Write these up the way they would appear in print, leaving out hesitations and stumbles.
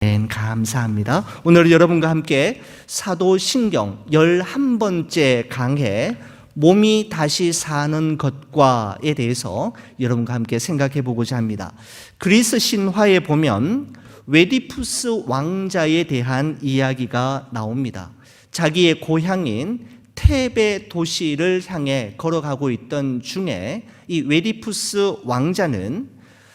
감사합니다. 오늘 여러분과 함께 사도신경 11번째 강해 몸이 다시 사는 것과에 대해서 여러분과 함께 생각해 보고자 합니다. 그리스 신화에 보면 웨디푸스 왕자에 대한 이야기가 나옵니다. 자기의 고향인 테베 도시를 향해 걸어가고 있던 중에 이 웨디푸스 왕자는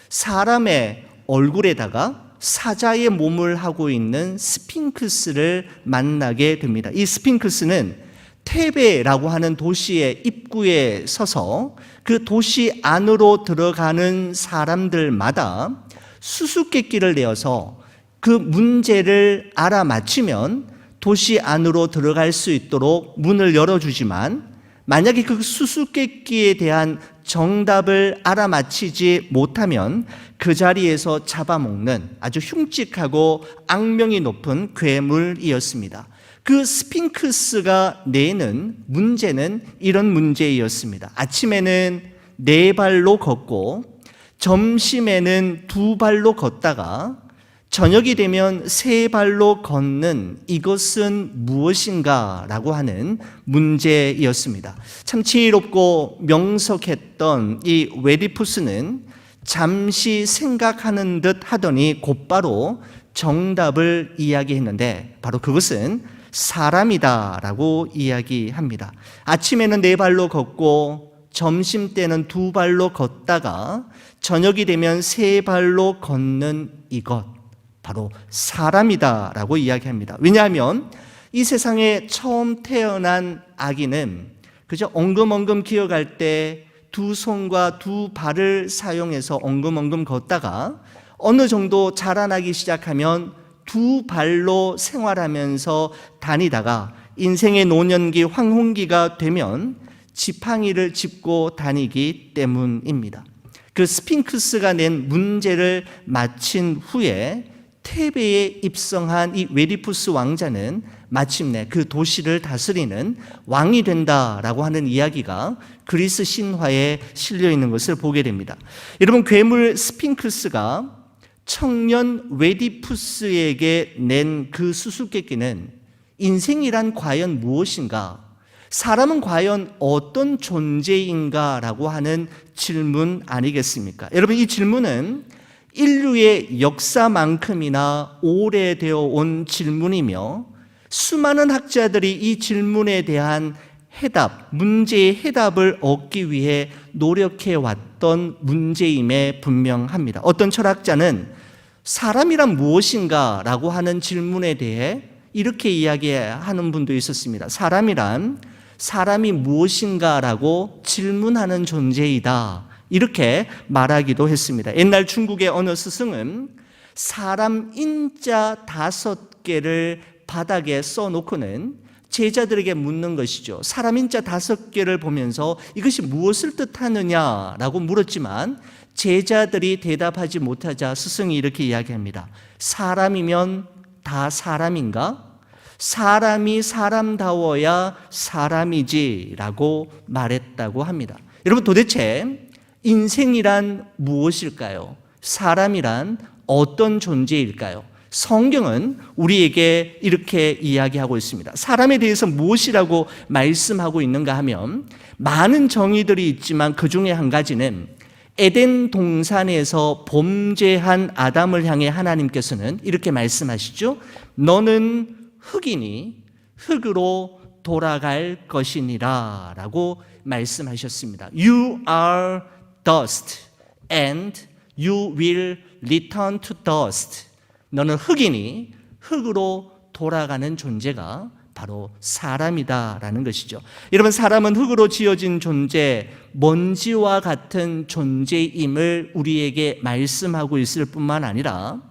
사람의 얼굴에다가 사자의 몸을 하고 있는 스핑크스를 만나게 됩니다. 이 스핑크스는 테베라고 하는 도시의 입구에 서서 그 도시 안으로 들어가는 사람들마다 수수께끼를 내어서 그 문제를 알아맞히면 도시 안으로 들어갈 수 있도록 문을 열어주지만, 만약에 그 수수께끼에 대한 정답을 알아맞히지 못하면 그 자리에서 잡아먹는 아주 흉측하고 악명이 높은 괴물이었습니다. 그 스핑크스가 내는 문제는 이런 문제였습니다. 아침에는 4발로 걷고 점심에는 2발로 걷다가 저녁이 되면 3발로 걷는 이것은 무엇인가 라고 하는 문제였습니다. 참 지혜롭고 명석했던 이 웨디푸스는 잠시 생각하는 듯 하더니 곧바로 정답을 이야기했는데, 바로 그것은 사람이다 라고 이야기합니다. 아침에는 4발로 걷고 점심때는 2발로 걷다가 저녁이 되면 3발로 걷는 이것, 바로 사람이다 라고 이야기합니다. 왜냐하면 이 세상에 처음 태어난 아기는 그저 엉금엉금 기어갈 때 2손과 2발을 사용해서 엉금엉금 걷다가 어느 정도 자라나기 시작하면 2발로 생활하면서 다니다가 인생의 노년기 황혼기가 되면 지팡이를 짚고 다니기 때문입니다. 그 스핑크스가 낸 문제를 마친 후에 테베에 입성한 이 웨디푸스 왕자는 마침내 그 도시를 다스리는 왕이 된다라고 하는 이야기가 그리스 신화에 실려 있는 것을 보게 됩니다. 여러분, 괴물 스핑크스가 청년 웨디푸스에게 낸 그 수수께끼는 인생이란 과연 무엇인가? 사람은 과연 어떤 존재인가? 라고 하는 질문 아니겠습니까? 여러분, 이 질문은 인류의 역사만큼이나 오래되어 온 질문이며 수많은 학자들이 이 질문에 대한 해답, 문제의 해답을 얻기 위해 노력해 왔던 문제임에 분명합니다. 어떤 철학자는 사람이란 무엇인가? 라고 하는 질문에 대해 이렇게 이야기하는 분도 있었습니다. 사람이 무엇인가? 라고 질문하는 존재이다, 이렇게 말하기도 했습니다. 옛날 중국의 어느 스승은 사람 인자 5개를 바닥에 써놓고는 제자들에게 묻는 것이죠. 사람 인자 5개를 보면서 이것이 무엇을 뜻하느냐라고 물었지만 제자들이 대답하지 못하자 스승이 이렇게 이야기합니다. 사람이면 다 사람인가? 사람이 사람다워야 사람이지라고 말했다고 합니다. 여러분, 도대체 인생이란 무엇일까요? 사람이란 어떤 존재일까요? 성경은 우리에게 이렇게 이야기하고 있습니다. 사람에 대해서 무엇이라고 말씀하고 있는가 하면 많은 정의들이 있지만 그 중에 한 가지는 에덴 동산에서 범죄한 아담을 향해 하나님께서는 이렇게 말씀하시죠. 너는 흙이니 흙으로 돌아갈 것이니라 라고 말씀하셨습니다. You are dust and you will return to dust. 너는 흙이니 흙으로 돌아가는 존재가 바로 사람이다라는 것이죠. 여러분, 사람은 흙으로 지어진 존재, 먼지와 같은 존재임을 우리에게 말씀하고 있을 뿐만 아니라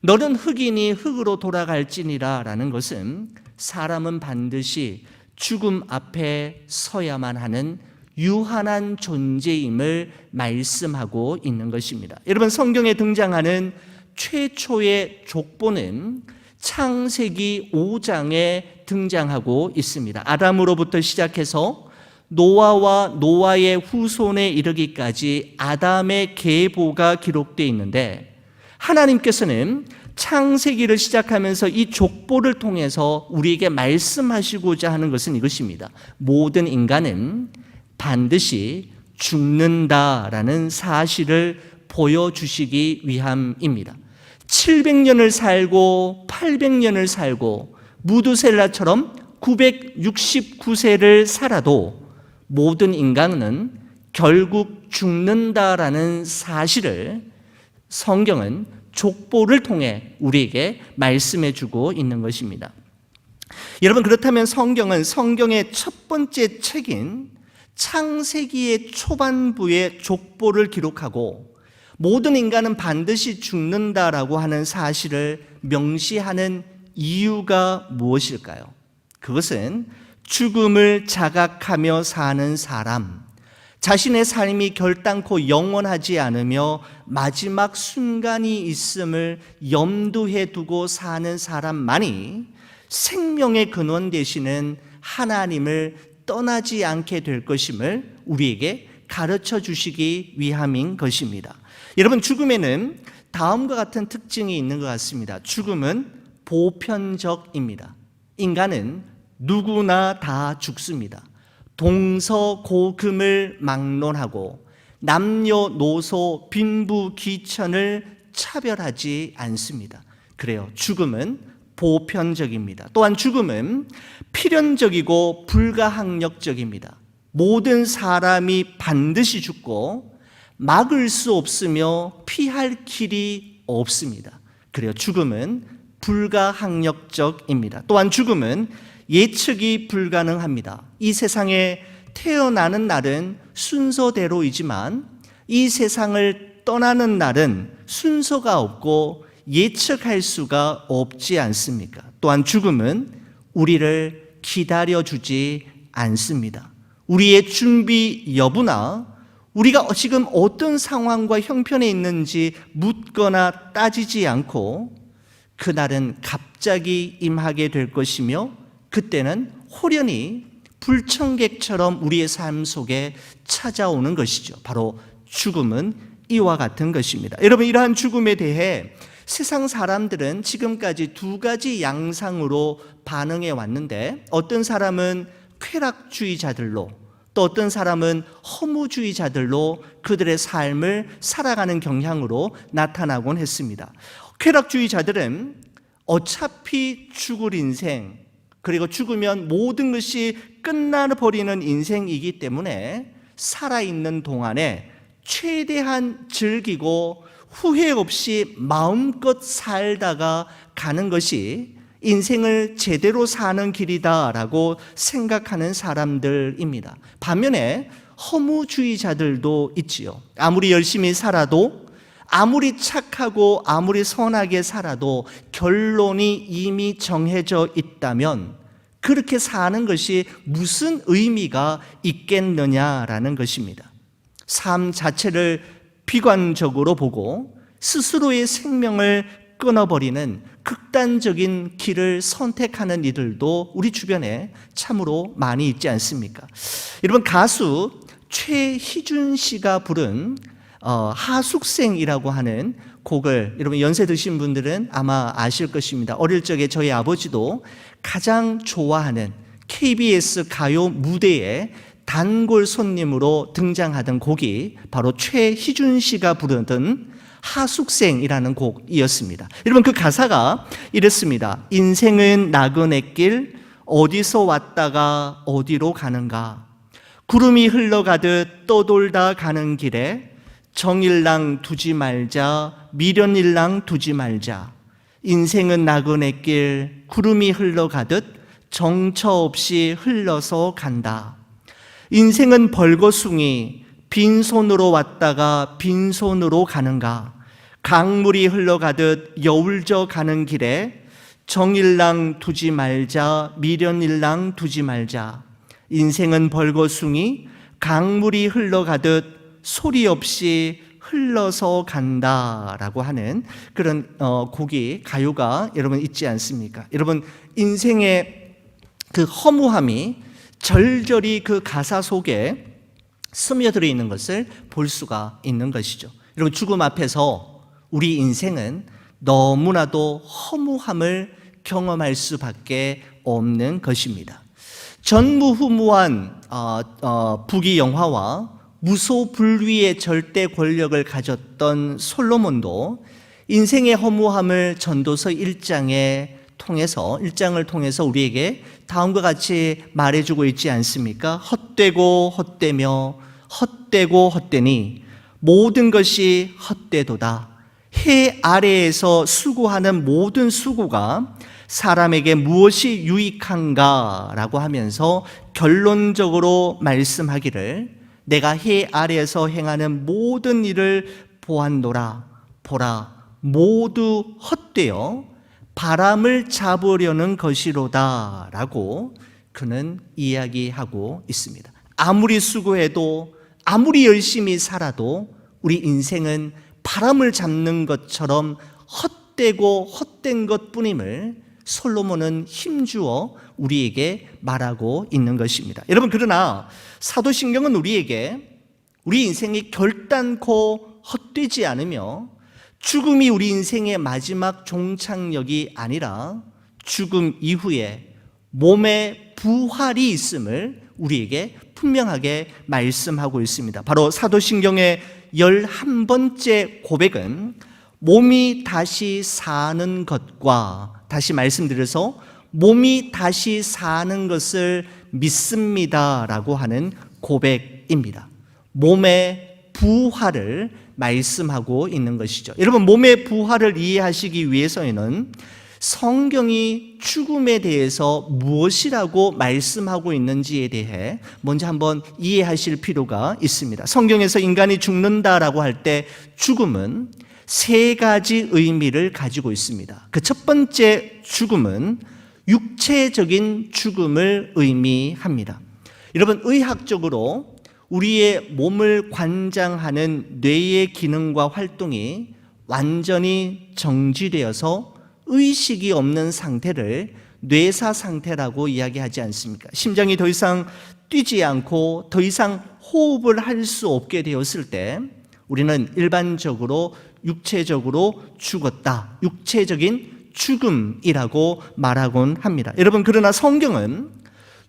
너는 흙이니 흙으로 돌아갈지니라 라는 것은 사람은 반드시 죽음 앞에 서야만 하는 유한한 존재임을 말씀하고 있는 것입니다. 여러분, 성경에 등장하는 최초의 족보는 창세기 5장에 등장하고 있습니다. 아담으로부터 시작해서 노아와 노아의 후손에 이르기까지 아담의 계보가 기록되어 있는데, 하나님께서는 창세기를 시작하면서 이 족보를 통해서 우리에게 말씀하시고자 하는 것은 이것입니다. 모든 인간은 반드시 죽는다라는 사실을 보여주시기 위함입니다. 700년을 살고 800년을 살고 무두셀라처럼 969세를 살아도 모든 인간은 결국 죽는다라는 사실을 성경은 족보를 통해 우리에게 말씀해 주고 있는 것입니다. 여러분, 그렇다면 성경은 성경의 첫 번째 책인 창세기의 초반부의 족보를 기록하고 모든 인간은 반드시 죽는다라고 하는 사실을 명시하는 이유가 무엇일까요? 그것은 죽음을 자각하며 사는 사람, 자신의 삶이 결단코 영원하지 않으며 마지막 순간이 있음을 염두에 두고 사는 사람만이 생명의 근원 되시는 하나님을 떠나지 않게 될 것임을 우리에게 가르쳐 주시기 위함인 것입니다. 여러분, 죽음에는 다음과 같은 특징이 있는 것 같습니다. 죽음은 보편적입니다. 인간은 누구나 다 죽습니다. 동서고금을 막론하고 남녀노소 빈부귀천을 차별하지 않습니다. 그래요. 죽음은 보편적입니다. 또한 죽음은 필연적이고 불가항력적입니다. 모든 사람이 반드시 죽고 막을 수 없으며 피할 길이 없습니다. 그래요. 죽음은 불가항력적입니다. 또한 죽음은 예측이 불가능합니다. 이 세상에 태어나는 날은 순서대로이지만 이 세상을 떠나는 날은 순서가 없고 예측할 수가 없지 않습니까? 또한 죽음은 우리를 기다려주지 않습니다. 우리의 준비 여부나 우리가 지금 어떤 상황과 형편에 있는지 묻거나 따지지 않고 그날은 갑자기 임하게 될 것이며 그때는 호련히 불청객처럼 우리의 삶 속에 찾아오는 것이죠. 바로 죽음은 이와 같은 것입니다. 여러분, 이러한 죽음에 대해 세상 사람들은 지금까지 두 가지 양상으로 반응해 왔는데 어떤 사람은 쾌락주의자들로 또 어떤 사람은 허무주의자들로 그들의 삶을 살아가는 경향으로 나타나곤 했습니다. 쾌락주의자들은 어차피 죽을 인생, 그리고 죽으면 모든 것이 끝나버리는 인생이기 때문에 살아있는 동안에 최대한 즐기고 후회 없이 마음껏 살다가 가는 것이 인생을 제대로 사는 길이다라고 생각하는 사람들입니다. 반면에 허무주의자들도 있지요. 아무리 열심히 살아도, 아무리 착하고 아무리 선하게 살아도 결론이 이미 정해져 있다면 그렇게 사는 것이 무슨 의미가 있겠느냐라는 것입니다. 삶 자체를 비관적으로 보고 스스로의 생명을 끊어버리는 극단적인 길을 선택하는 이들도 우리 주변에 참으로 많이 있지 않습니까? 여러분, 가수 최희준 씨가 부른 하숙생이라고 하는 곡을 여러분 연세 드신 분들은 아마 아실 것입니다. 어릴 적에 저희 아버지도 가장 좋아하는 KBS 가요 무대에 단골 손님으로 등장하던 곡이 바로 최희준 씨가 부르던 하숙생이라는 곡이었습니다. 여러분, 그 가사가 이랬습니다. 인생은 나그네길 어디서 왔다가 어디로 가는가, 구름이 흘러가듯 떠돌다 가는 길에 정일랑 두지 말자, 미련일랑 두지 말자. 인생은 나그네길 구름이 흘러가듯 정처 없이 흘러서 간다. 인생은 벌거숭이 빈손으로 왔다가 빈손으로 가는가, 강물이 흘러가듯 여울져 가는 길에 정일랑 두지 말자, 미련일랑 두지 말자. 인생은 벌거숭이 강물이 흘러가듯 소리 없이 흘러서 간다라고 하는 그런 곡이, 가요가 여러분 있지 않습니까? 여러분, 인생의 그 허무함이 절절히 그 가사 속에 스며들어 있는 것을 볼 수가 있는 것이죠. 여러분, 죽음 앞에서 우리 인생은 너무나도 허무함을 경험할 수밖에 없는 것입니다. 전무후무한 부귀영화와 무소불위의 절대 권력을 가졌던 솔로몬도 인생의 허무함을 전도서 1장을 통해서 우리에게 다음과 같이 말해주고 있지 않습니까? 헛되고 헛되며 헛되고 헛되니 모든 것이 헛되도다. 해 아래에서 수고하는 모든 수고가 사람에게 무엇이 유익한가 라고 하면서 결론적으로 말씀하기를 내가 해 아래에서 행하는 모든 일을 보았노라. 보라, 모두 헛되어 바람을 잡으려는 것이로다 라고 그는 이야기하고 있습니다. 아무리 수고해도 아무리 열심히 살아도 우리 인생은 바람을 잡는 것처럼 헛되고 헛된 것뿐임을 솔로몬은 힘주어 우리에게 말하고 있는 것입니다. 여러분, 그러나 사도신경은 우리에게 우리 인생이 결단코 헛되지 않으며 죽음이 우리 인생의 마지막 종착역이 아니라 죽음 이후에 몸의 부활이 있음을 우리에게 분명하게 말씀하고 있습니다. 바로 사도신경의 11번째 고백은 몸이 다시 사는 것과, 다시 말씀드려서 몸이 다시 사는 것을 믿습니다라고 하는 고백입니다. 몸의 부활을 말씀하고 있는 것이죠. 여러분, 몸의 부활을 이해하시기 위해서는 성경이 죽음에 대해서 무엇이라고 말씀하고 있는지에 대해 먼저 한번 이해하실 필요가 있습니다. 성경에서 인간이 죽는다라고 할 때 죽음은 세 가지 의미를 가지고 있습니다. 그 첫 번째 죽음은 육체적인 죽음을 의미합니다. 여러분, 의학적으로 우리의 몸을 관장하는 뇌의 기능과 활동이 완전히 정지되어서 의식이 없는 상태를 뇌사 상태라고 이야기하지 않습니까? 심장이 더 이상 뛰지 않고 더 이상 호흡을 할 수 없게 되었을 때 우리는 일반적으로 육체적으로 죽었다, 육체적인 죽음이라고 말하곤 합니다. 여러분, 그러나 성경은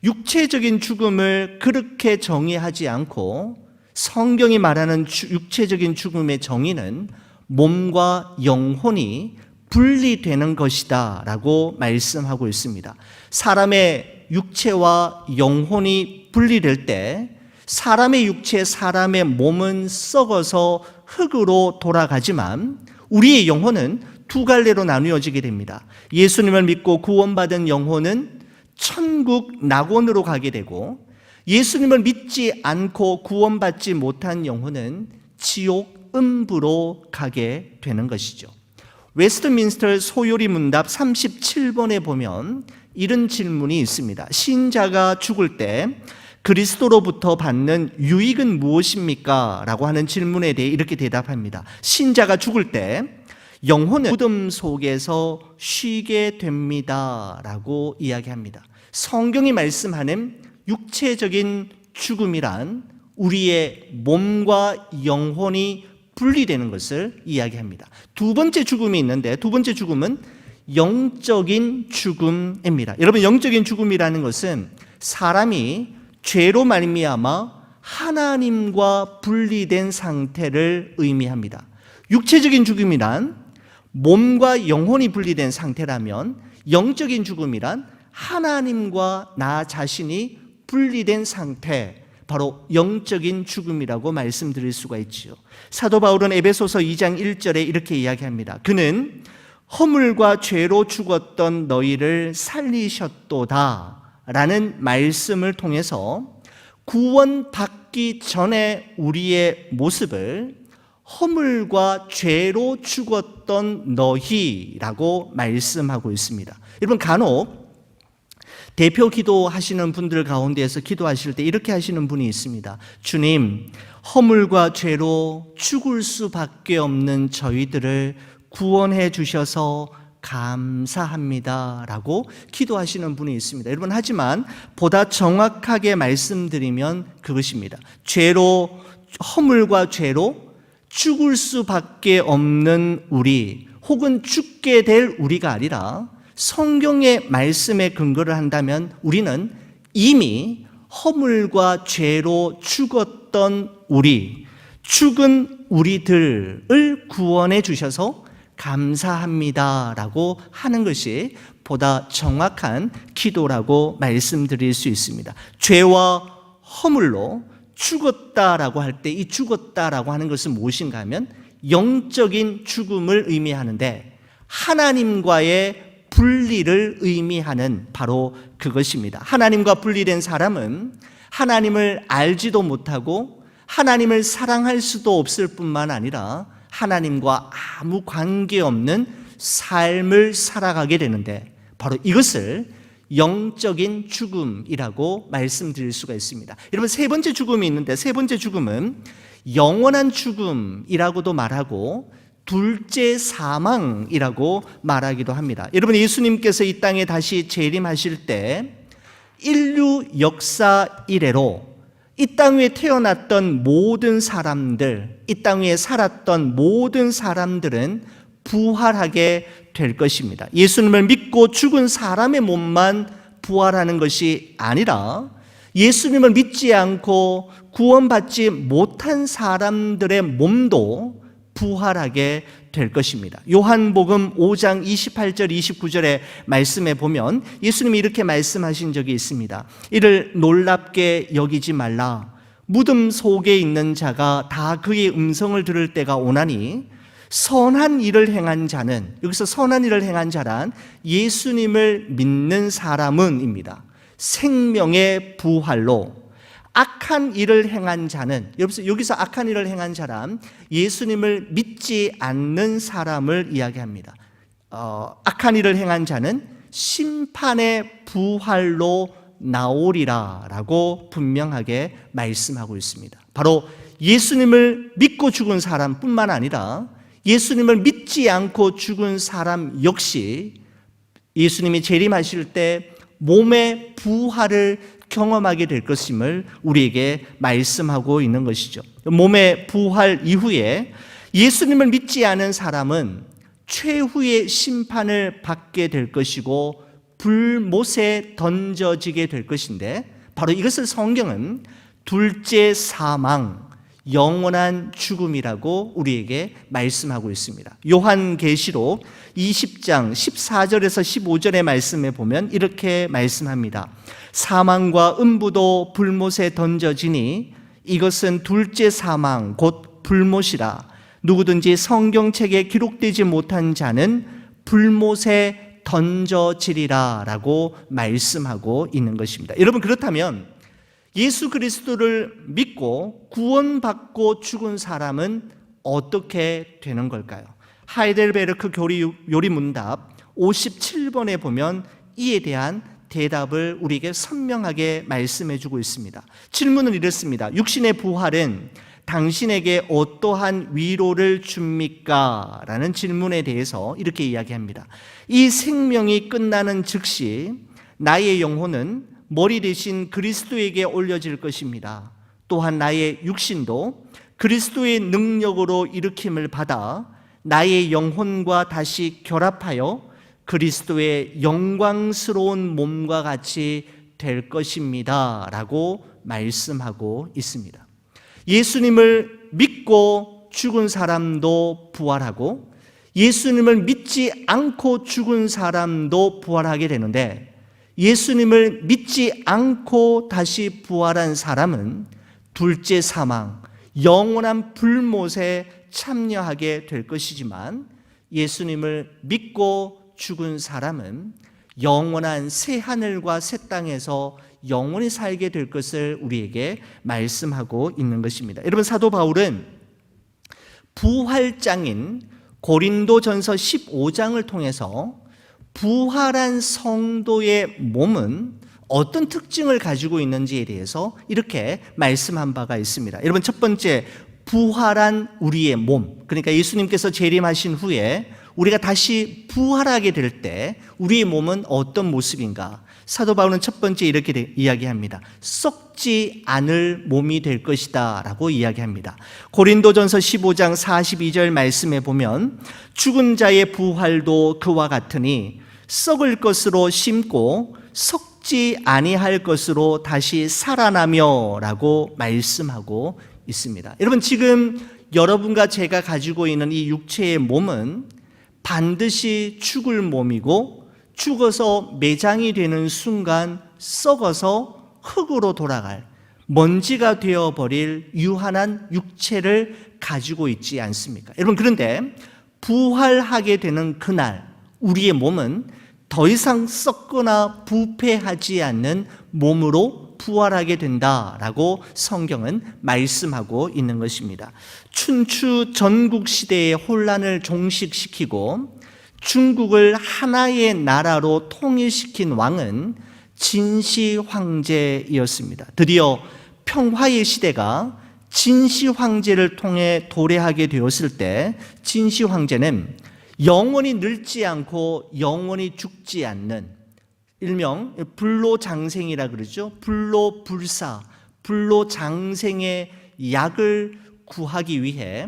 육체적인 죽음을 그렇게 정의하지 않고 성경이 말하는 육체적인 죽음의 정의는 몸과 영혼이 분리되는 것이다 라고 말씀하고 있습니다. 사람의 육체와 영혼이 분리될 때 사람의 육체, 사람의 몸은 썩어서 흙으로 돌아가지만 우리의 영혼은 두 갈래로 나누어지게 됩니다. 예수님을 믿고 구원받은 영혼은 천국 낙원으로 가게 되고, 예수님을 믿지 않고 구원받지 못한 영혼은 지옥 음부로 가게 되는 것이죠. 웨스트민스터 소요리 문답 37번에 보면 이런 질문이 있습니다. 신자가 죽을 때 그리스도로부터 받는 유익은 무엇입니까? 라고 하는 질문에 대해 이렇게 대답합니다. 신자가 죽을 때 영혼은 무덤 속에서 쉬게 됩니다 라고 이야기합니다. 성경이 말씀하는 육체적인 죽음이란 우리의 몸과 영혼이 분리되는 것을 이야기합니다. 두 번째 죽음이 있는데, 두 번째 죽음은 영적인 죽음입니다. 여러분, 영적인 죽음이라는 것은 사람이 죄로 말미암아 하나님과 분리된 상태를 의미합니다. 육체적인 죽음이란 몸과 영혼이 분리된 상태라면, 영적인 죽음이란 하나님과 나 자신이 분리된 상태, 바로 영적인 죽음이라고 말씀드릴 수가 있지요. 사도 바울은 에베소서 2장 1절에 이렇게 이야기합니다. 그는 허물과 죄로 죽었던 너희를 살리셨도다 라는 말씀을 통해서 구원받기 전에 우리의 모습을 허물과 죄로 죽었던 너희라고 말씀하고 있습니다. 여러분, 간혹 대표 기도하시는 분들 가운데에서 기도하실 때 이렇게 하시는 분이 있습니다. 주님, 허물과 죄로 죽을 수밖에 없는 저희들을 구원해 주셔서 감사합니다 라고 기도하시는 분이 있습니다. 여러분, 하지만 보다 정확하게 말씀드리면 그것입니다. 허물과 죄로 죽을 수밖에 없는 우리, 혹은 죽게 될 우리가 아니라 성경의 말씀에 근거를 한다면 우리는 이미 허물과 죄로 죽었던 죽은 우리들을 구원해 주셔서 감사합니다라고 하는 것이 보다 정확한 기도라고 말씀드릴 수 있습니다. 죄와 허물로 죽었다라고 할 때 이 죽었다라고 하는 것은 무엇인가 하면 영적인 죽음을 의미하는데 하나님과의 분리를 의미하는 바로 그것입니다. 하나님과 분리된 사람은 하나님을 알지도 못하고 하나님을 사랑할 수도 없을 뿐만 아니라 하나님과 아무 관계없는 삶을 살아가게 되는데 바로 이것을 영적인 죽음이라고 말씀드릴 수가 있습니다. 여러분, 세 번째 죽음이 있는데 세 번째 죽음은 영원한 죽음이라고도 말하고 둘째 사망이라고 말하기도 합니다. 여러분, 예수님께서 이 땅에 다시 재림하실 때 인류 역사 이래로 이 땅 위에 태어났던 모든 사람들, 이 땅 위에 살았던 모든 사람들은 부활하게 될 것입니다. 예수님을 믿고 죽은 사람의 몸만 부활하는 것이 아니라 예수님을 믿지 않고 구원받지 못한 사람들의 몸도 부활하게 될 것입니다. 요한복음 5장 28절 29절의 말씀에 보면 예수님이 이렇게 말씀하신 적이 있습니다. 이를 놀랍게 여기지 말라. 무덤 속에 있는 자가 다 그의 음성을 들을 때가 오나니 선한 일을 행한 자는, 여기서 선한 일을 행한 자란 예수님을 믿는 사람은입니다. 생명의 부활로 악한 일을 행한 자는, 여기서 악한 일을 행한 자란 예수님을 믿지 않는 사람을 이야기합니다. 악한 일을 행한 자는 심판의 부활로 나오리라 라고 분명하게 말씀하고 있습니다. 바로 예수님을 믿고 죽은 사람뿐만 아니라 예수님을 믿지 않고 죽은 사람 역시 예수님이 재림하실 때 몸의 부활을 경험하게 될 것임을 우리에게 말씀하고 있는 것이죠. 몸의 부활 이후에 예수님을 믿지 않은 사람은 최후의 심판을 받게 될 것이고 불못에 던져지게 될 것인데 바로 이것을 성경은 둘째 사망, 영원한 죽음이라고 우리에게 말씀하고 있습니다. 요한계시록 20장 14절에서 15절의 말씀에 보면 이렇게 말씀합니다. 사망과 음부도 불못에 던져지니 이것은 둘째 사망 곧 불못이라. 누구든지 성경책에 기록되지 못한 자는 불못에 던져지리라 라고 말씀하고 있는 것입니다. 여러분, 그렇다면 예수 그리스도를 믿고 구원받고 죽은 사람은 어떻게 되는 걸까요? 하이델베르크 요리문답 57번에 보면 이에 대한 대답을 우리에게 선명하게 말씀해 주고 있습니다. 질문은 이렇습니다. 육신의 부활은 당신에게 어떠한 위로를 줍니까? 라는 질문에 대해서 이렇게 이야기합니다. 이 생명이 끝나는 즉시 나의 영혼은 머리 대신 그리스도에게 올려질 것입니다. 또한 나의 육신도 그리스도의 능력으로 일으킴을 받아 나의 영혼과 다시 결합하여 그리스도의 영광스러운 몸과 같이 될 것입니다 라고 말씀하고 있습니다. 예수님을 믿고 죽은 사람도 부활하고 예수님을 믿지 않고 죽은 사람도 부활하게 되는데 예수님을 믿지 않고 다시 부활한 사람은 둘째 사망, 영원한 불못에 참여하게 될 것이지만 예수님을 믿고 죽은 사람은 영원한 새 하늘과 새 땅에서 영원히 살게 될 것을 우리에게 말씀하고 있는 것입니다. 여러분, 사도 바울은 부활장인 고린도전서 15장을 통해서 부활한 성도의 몸은 어떤 특징을 가지고 있는지에 대해서 이렇게 말씀한 바가 있습니다. 여러분, 첫 번째, 부활한 우리의 몸, 그러니까 예수님께서 재림하신 후에 우리가 다시 부활하게 될 때 우리의 몸은 어떤 모습인가? 사도 바울은 첫 번째 이렇게 이야기합니다. 썩지 않을 몸이 될 것이다 라고 이야기합니다. 고린도전서 15장 42절 말씀에 보면 죽은 자의 부활도 그와 같으니 썩을 것으로 심고 썩지 아니할 것으로 다시 살아나며 라고 말씀하고 있습니다. 여러분, 지금 여러분과 제가 가지고 있는 이 육체의 몸은 반드시 죽을 몸이고 죽어서 매장이 되는 순간 썩어서 흙으로 돌아갈, 먼지가 되어버릴 유한한 육체를 가지고 있지 않습니까? 여러분, 그런데 부활하게 되는 그날 우리의 몸은 더 이상 썩거나 부패하지 않는 몸으로 부활하게 된다라고 성경은 말씀하고 있는 것입니다. 춘추 전국 시대의 혼란을 종식시키고 중국을 하나의 나라로 통일시킨 왕은 진시 황제이었습니다. 드디어 평화의 시대가 진시 황제를 통해 도래하게 되었을 때 진시 황제는 영원히 늙지 않고 영원히 죽지 않는, 일명 불로장생이라 그러죠. 불로불사, 불로장생의 약을 구하기 위해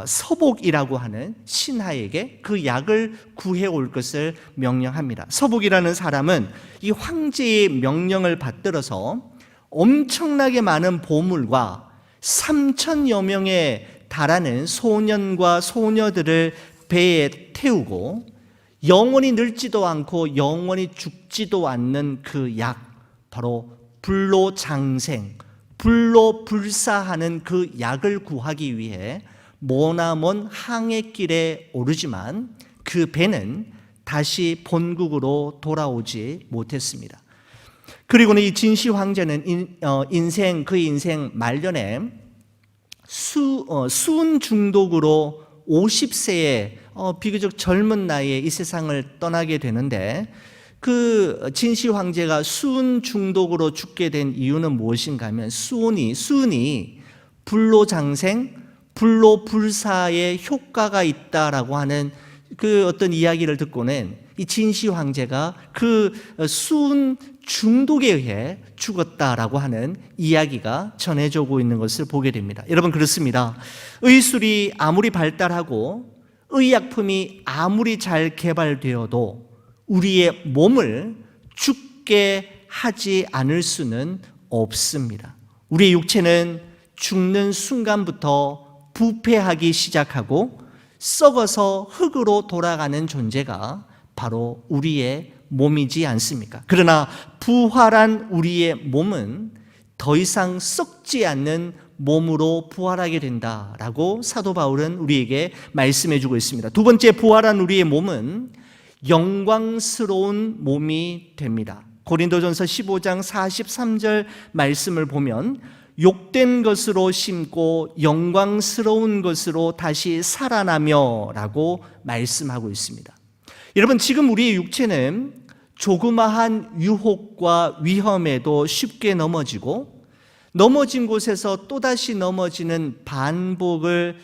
서복이라고 하는 신하에게 그 약을 구해올 것을 명령합니다. 서복이라는 사람은 이 황제의 명령을 받들어서 엄청나게 많은 보물과 3,000여 명에 달하는 소년과 소녀들을 배에 태우고 영원히 늙지도 않고 영원히 죽지도 않는 그 약, 바로 불로장생, 불로불사하는 그 약을 구하기 위해 머나먼 항해길에 오르지만 그 배는 다시 본국으로 돌아오지 못했습니다. 그리고는 이 진시 황제는 그 인생 말년에 수은 중독으로 50세에 비교적 젊은 나이에 이 세상을 떠나게 되는데, 그 진시 황제가 수은 중독으로 죽게 된 이유는 무엇인가 하면 수은이 불로장생, 불로불사의 효과가 있다라고 하는 그 어떤 이야기를 듣고는 이 진시 황제가 그 수은 중독에 의해 죽었다라고 하는 이야기가 전해져 오고 있는 것을 보게 됩니다. 여러분, 그렇습니다. 의술이 아무리 발달하고 의약품이 아무리 잘 개발되어도 우리의 몸을 죽게 하지 않을 수는 없습니다. 우리의 육체는 죽는 순간부터 부패하기 시작하고 썩어서 흙으로 돌아가는 존재가 바로 우리의 몸이지 않습니까? 그러나 부활한 우리의 몸은 더 이상 썩지 않는 몸으로 부활하게 된다라고 사도 바울은 우리에게 말씀해 주고 있습니다. 두 번째, 부활한 우리의 몸은 영광스러운 몸이 됩니다. 고린도전서 15장 43절 말씀을 보면 욕된 것으로 심고 영광스러운 것으로 다시 살아나며 라고 말씀하고 있습니다. 여러분, 지금 우리의 육체는 조그마한 유혹과 위험에도 쉽게 넘어진 곳에서 또다시 넘어지는 반복을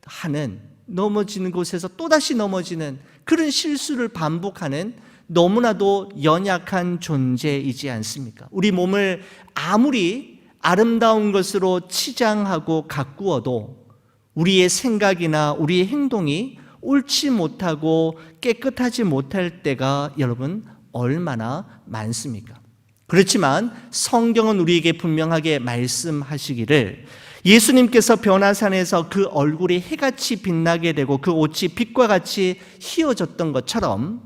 하는, 넘어지는 곳에서 또다시 넘어지는 그런 실수를 반복하는 너무나도 연약한 존재이지 않습니까? 우리 몸을 아무리 아름다운 것으로 치장하고 가꾸어도 우리의 생각이나 우리의 행동이 옳지 못하고 깨끗하지 못할 때가 여러분 얼마나 많습니까? 그렇지만 성경은 우리에게 분명하게 말씀하시기를 예수님께서 변화산에서 그 얼굴이 해같이 빛나게 되고 그 옷이 빛과 같이 휘어졌던 것처럼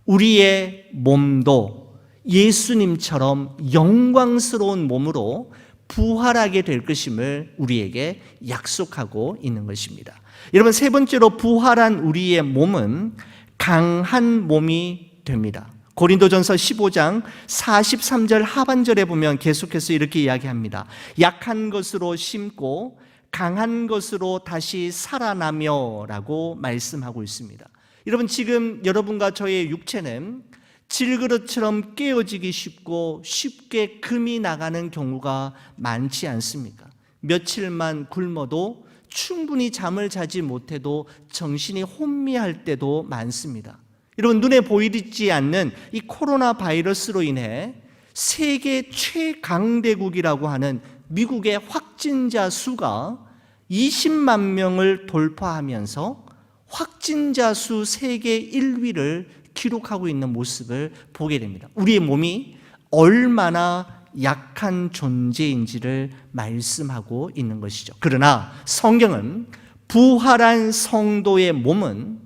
우리의 몸도 예수님처럼 영광스러운 몸으로 부활하게 될 것임을 우리에게 약속하고 있는 것입니다. 여러분, 세 번째로 부활한 우리의 몸은 강한 몸이 됩니다. 고린도전서 15장 43절 하반절에 보면 계속해서 이렇게 이야기합니다. 약한 것으로 심고 강한 것으로 다시 살아나며 라고 말씀하고 있습니다. 여러분, 지금 여러분과 저의 육체는 질그릇처럼 깨어지기 쉽고 쉽게 금이 나가는 경우가 많지 않습니까? 며칠만 굶어도 충분히 잠을 자지 못해도 정신이 혼미할 때도 많습니다. 여러분, 눈에 보이지 않는 이 코로나 바이러스로 인해 세계 최강대국이라고 하는 미국의 확진자 수가 20만 명을 돌파하면서 확진자 수 세계 1위를 기록하고 있는 모습을 보게 됩니다. 우리의 몸이 얼마나 약한 존재인지를 말씀하고 있는 것이죠. 그러나 성경은 부활한 성도의 몸은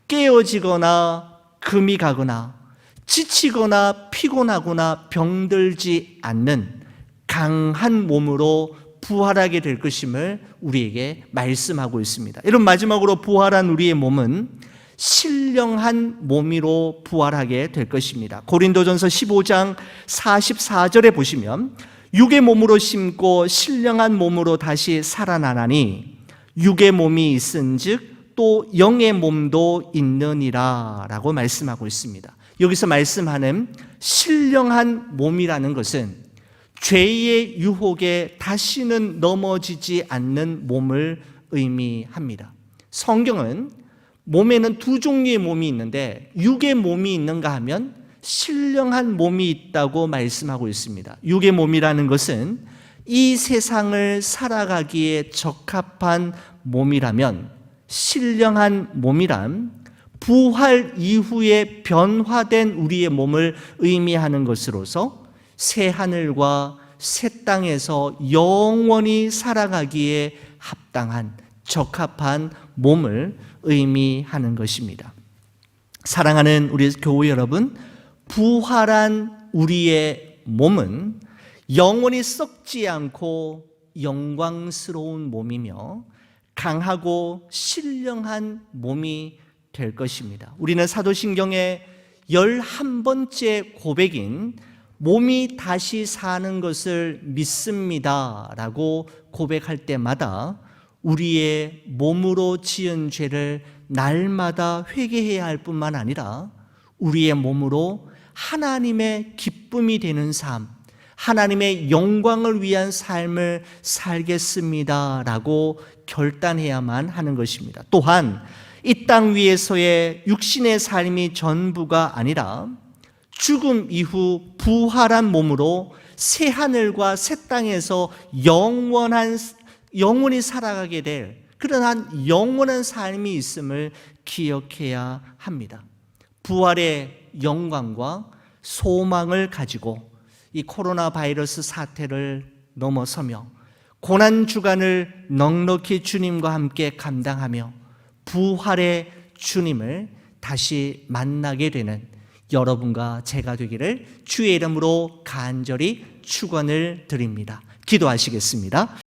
깨어지거나 금이 가거나 지치거나 피곤하거나 병들지 않는 강한 몸으로 부활하게 될 것임을 우리에게 말씀하고 있습니다. 여러분, 마지막으로 부활한 우리의 몸은 신령한 몸으로 부활하게 될 것입니다. 고린도전서 15장 44절에 보시면 육의 몸으로 심고 신령한 몸으로 다시 살아나나니 육의 몸이 있은즉 또 영의 몸도 있느니라 라고 말씀하고 있습니다. 여기서 말씀하는 신령한 몸이라는 것은 죄의 유혹에 다시는 넘어지지 않는 몸을 의미합니다. 성경은 몸에는 두 종류의 몸이 있는데 육의 몸이 있는가 하면 신령한 몸이 있다고 말씀하고 있습니다. 육의 몸이라는 것은 이 세상을 살아가기에 적합한 몸이라면, 신령한 몸이란 부활 이후에 변화된 우리의 몸을 의미하는 것으로서 새 하늘과 새 땅에서 영원히 살아가기에 합당한 적합한 몸을 의미하는 것입니다. 사랑하는 우리 교우 여러분, 부활한 우리의 몸은 영원히 썩지 않고 영광스러운 몸이며 강하고 신령한 몸이 될 것입니다. 우리는 사도신경의 11번째 고백인 몸이 다시 사는 것을 믿습니다 라고 고백할 때마다 우리의 몸으로 지은 죄를 날마다 회개해야 할 뿐만 아니라 우리의 몸으로 하나님의 기쁨이 되는 삶, 하나님의 영광을 위한 삶을 살겠습니다 라고 결단해야만 하는 것입니다. 또한 이 땅 위에서의 육신의 삶이 전부가 아니라 죽음 이후 부활한 몸으로 새 하늘과 새 땅에서 영원히 살아가게 될 그러한 영원한 삶이 있음을 기억해야 합니다. 부활의 영광과 소망을 가지고 이 코로나 바이러스 사태를 넘어서며 고난 주간을 넉넉히 주님과 함께 감당하며 부활의 주님을 다시 만나게 되는 여러분과 제가 되기를 주의 이름으로 간절히 축원을 드립니다. 기도하시겠습니다.